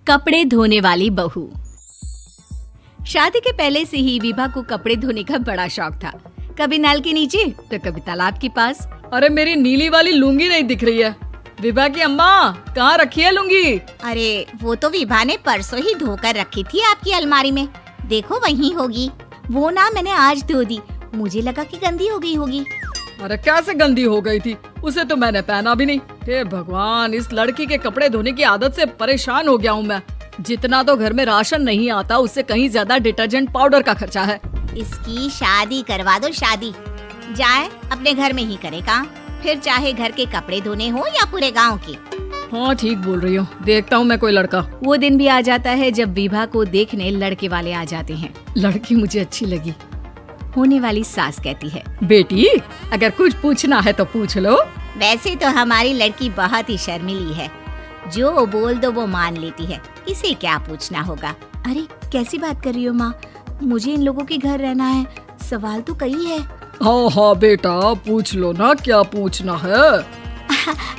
कपड़े धोने वाली बहू। शादी के पहले से ही विभा को कपड़े धोने का बड़ा शौक था। कभी नल के नीचे तो कभी तालाब के पास। अरे मेरी नीली वाली लुंगी नहीं दिख रही है। विभा की अम्मा कहाँ रखी है लुंगी? अरे वो तो विभा ने परसों ही धोकर रखी थी आपकी अलमारी में। देखो वहीं होगी। वो ना मैंने आज धो दी, मुझे लगा कि गंदी हो गई होगी। अरे कैसे गंदी हो गई थी? उसे तो मैंने पहना भी नहीं। हे भगवान, इस लड़की के कपड़े धोने की आदत से परेशान हो गया हूँ मैं। जितना तो घर में राशन नहीं आता, उससे कहीं ज्यादा डिटर्जेंट पाउडर का खर्चा है। इसकी शादी करवा दो, शादी जाए अपने घर में ही करे काम, फिर चाहे घर के कपड़े धोने हो या पूरे गांव की। हाँ ठीक बोल रही हो, देखता हूँ मैं कोई लड़का। वो दिन भी आ जाता है जब विभा को देखने लड़के वाले आ जाते हैं। लड़की मुझे अच्छी लगी। होने वाली सास कहती है, बेटी अगर कुछ पूछना है तो पूछ लो। वैसे तो हमारी लड़की बहुत ही शर्मीली है, जो बोल दो वो मान लेती है, इसे क्या पूछना होगा। अरे कैसी बात कर रही हो माँ, मुझे इन लोगों के घर रहना है, सवाल तो कई है। हाँ हाँ बेटा पूछ लो ना, क्या पूछना है।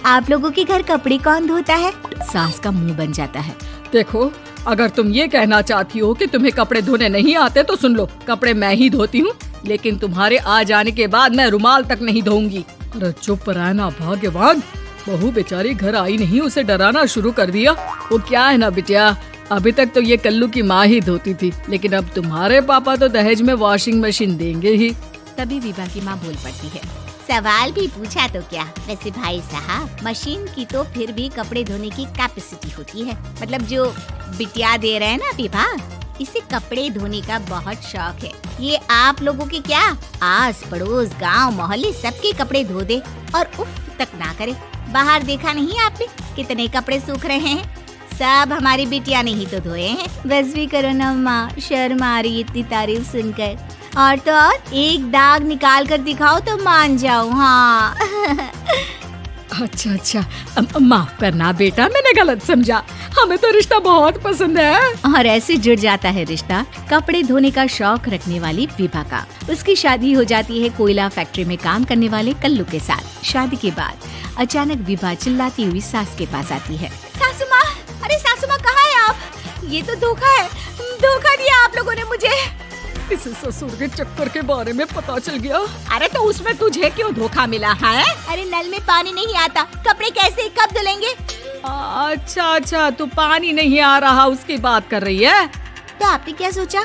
आप लोगों के घर कपड़े कौन धोता है? सास का मुंह बन जाता है। देखो अगर तुम ये कहना चाहती हो कि तुम्हें कपड़े धोने नहीं आते तो सुन लो, कपड़े मैं ही धोती हूँ, लेकिन तुम्हारे आ जाने के बाद मैं रुमाल तक नहीं धोऊंगी। अरे चुप रहना भाग्यवान, बहू बेचारी घर आई नहीं, उसे डराना शुरू कर दिया। वो क्या है ना बिटिया, अभी तक तो ये कल्लू की माँ ही धोती थी, लेकिन अब तुम्हारे पापा तो दहेज में वॉशिंग मशीन देंगे ही। तभी विभा की माँ बोल पड़ती है, सवाल भी पूछा तो क्या। वैसे भाई साहब, मशीन की तो फिर भी कपड़े धोने की कैपेसिटी होती है। मतलब जो बिटिया दे रहे हैं ना विभा, इसे कपड़े धोने का बहुत शौक है। ये आप लोगों के क्या आस पड़ोस गांव मोहल्ले सबके कपड़े धो दे और उफ तक ना करे। बाहर देखा नहीं आपने कितने कपड़े सूख रहे हैं? सब हमारी बिटिया ने ही तो धोए हैं। बस भी करो ना माँ, शर्म आ रही इतनी तारीफ सुनकर। और तो और एक दाग निकाल कर दिखाओ तो मान जाऊँ। हाँ अच्छा माफ करना बेटा, मैंने गलत समझा। हमें तो रिश्ता बहुत पसंद है। और ऐसे जुड़ जाता है रिश्ता कपड़े धोने का शौक रखने वाली विभा का। उसकी शादी हो जाती है कोयला फैक्ट्री में काम करने वाले कल्लू के साथ। शादी के बाद अचानक विभा चिल्लाती हुई सास के पास आती है। सासू माँ, अरे सासू माँ कहाँ है आप? ये तो धोखा है, धोखा दिया आप लोगों ने मुझे। इसे ससुर के चक्कर के बारे में पता चल गया। अरे तो उसमें तुझे क्यों धोखा मिला है? अरे नल में पानी नहीं आता, कपड़े कैसे कब धुलेंगे? अच्छा तो पानी नहीं आ रहा उसकी बात कर रही है। तो आपने क्या सोचा?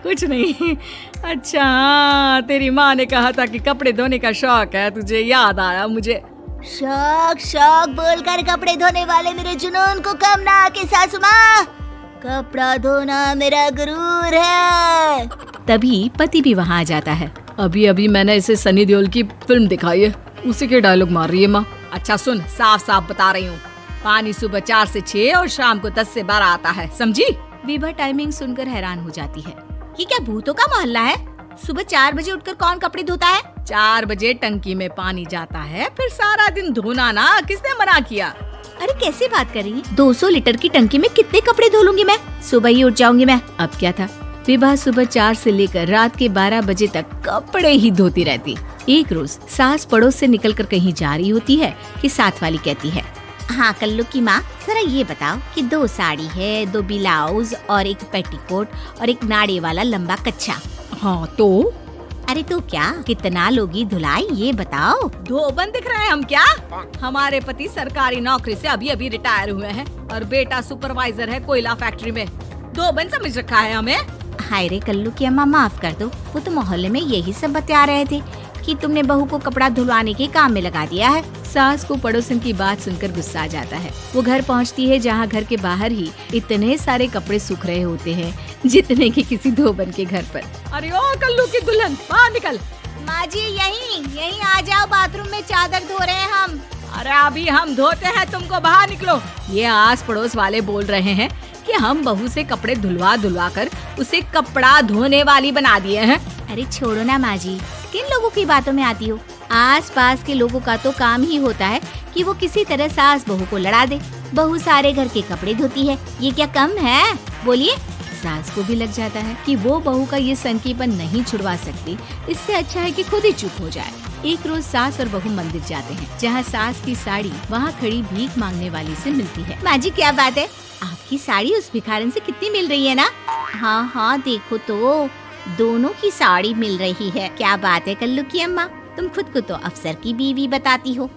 कुछ नहीं। अच्छा हाँ, तेरी माँ ने कहा था कि कपड़े धोने का शौक है तुझे, याद आया मुझे। शौक बोलकर कपड़े धोने वाले मेरे जुनून को कम ना आके सासू माँ, कपड़ा धोना मेरा गुरूर है। तभी पति भी वहाँ आ जाता है। अभी मैंने इसे सनी देओल की फिल्म दिखाई है, उसी के डायलॉग मार रही है माँ। अच्छा सुन, साफ बता रही हूँ, पानी सुबह 4 से 6 और शाम को 10 से 12 आता है, समझी? विभा टाइमिंग सुनकर हैरान हो जाती है। ये क्या भूतों का मोहल्ला है? सुबह 4 बजे उठकर कौन कपड़े धोता है? 4 बजे टंकी में पानी जाता है, फिर सारा दिन धोना ना, किसने मना किया? अरे कैसी बात कर रही है? 200 लीटर की टंकी में कितने कपड़े धो लूंगी मैं? सुबह ही उठ जाऊंगी मैं। अब क्या था, विभा सुबह 4 से लेकर रात के 12 बजे तक कपड़े ही धोती रहती। एक रोज सास पड़ोस से निकलकर कहीं जा रही होती है कि साथ वाली कहती है, हाँ कल्लू की माँ, जरा ये बताओ कि 2 साड़ी है, 2 ब्लाउज और एक पेटीकोट और एक नाड़े वाला लंबा कच्छा। हाँ तो? अरे तो क्या, कितना लोगी धुलाई ये बताओ। धोबन दिख रहे हैं हम क्या? हमारे पति सरकारी नौकरी से अभी रिटायर हुए हैं और बेटा सुपरवाइजर है कोयला फैक्ट्री में। धोबन समझ रखा है हमें। हाय रे कल्लू की अम्मा, माफ कर दो, वो तो मोहल्ले में यही सब बता रहे थे कि तुमने बहू को कपड़ा धुलवाने के काम में लगा दिया है। सास को पड़ोसन की बात सुनकर गुस्सा आ जाता है। वो घर पहुंचती है जहां घर के बाहर ही इतने सारे कपड़े सूख रहे होते हैं जितने कि किसी धोबन के घर पर। अरे ओ कल्लू की दुल्हन, बाहर निकल। माँ जी यहीं आ जाओ, बाथरूम में चादर धो रहे हैं हम। अरे अभी हम धोते हैं, तुमको बाहर निकलो। ये आस पड़ोस वाले बोल रहे हैं कि हम बहू से कपड़े धुलवा कर उसे कपड़ा धोने वाली बना दिए हैं। अरे छोड़ो ना माँ जी, किन लोगों की बातों में आती हो? आस पास के लोगों का तो काम ही होता है कि वो किसी तरह सास बहू को लड़ा दे। बहू सारे घर के कपड़े धोती है, ये क्या कम है? बोलिए। सास को भी लग जाता है कि वो बहू का ये सनकीपन नहीं छुड़वा सकती, इससे अच्छा है कि खुद ही चुप हो जाए। एक रोज सास और बहू मंदिर जाते हैं, जहाँ सास की साड़ी वहाँ खड़ी भीख मांगने वाली से मिलती है। माँ जी क्या बात है, आपकी साड़ी उस भिखारन से कितनी मिल रही है ना? हाँ हाँ देखो तो दोनों की साड़ी मिल रही है। क्या बात है कल्लू की अम्मा, तुम खुद को तो अफसर की बीवी बताती हो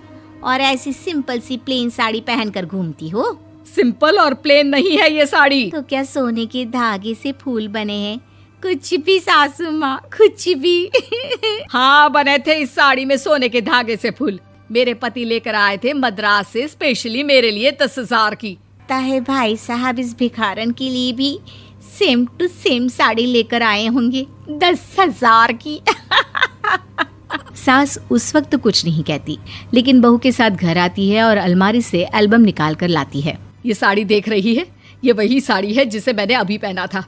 और ऐसी सिंपल सी प्लेन साड़ी पहनकर घूमती हो। सिंपल और प्लेन नहीं है ये साड़ी। तो क्या सोने के धागे से फूल बने हैं? कुछ भी सासू माँ, कुछ भी। हाँ बने थे इस साड़ी में सोने के धागे से फूल। मेरे पति लेकर आए थे मद्रास से स्पेशली मेरे लिए 10,000 की। ताहे भाई साहब इस भिखारन के लिए भी सेम टू सेम साड़ी लेकर आए होंगे 10,000 की। सास उस वक्त तो कुछ नहीं कहती, लेकिन बहू के साथ घर आती है और अलमारी से एल्बम निकाल कर लाती है। ये साड़ी देख रही है, ये वही साड़ी है जिसे मैंने अभी पहना था।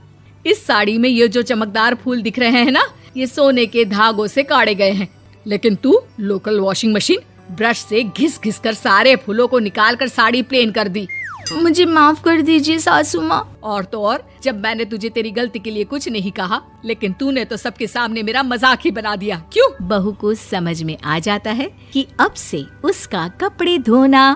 इस साड़ी में ये जो चमकदार फूल दिख रहे हैं ना, ये सोने के धागों से काढ़े गए हैं। लेकिन तू लोकल वॉशिंग मशीन ब्रश से घिस घिस कर सारे फूलों को निकाल कर साड़ी प्लेन कर दी। मुझे माफ कर दीजिए सासू माँ। और तो और, जब मैंने तुझे तेरी गलती के लिए कुछ नहीं कहा, लेकिन तूने तो सबके सामने मेरा मजाक ही बना दिया। क्यों? बहू को समझ में आ जाता है कि अब से उसका कपड़े धोना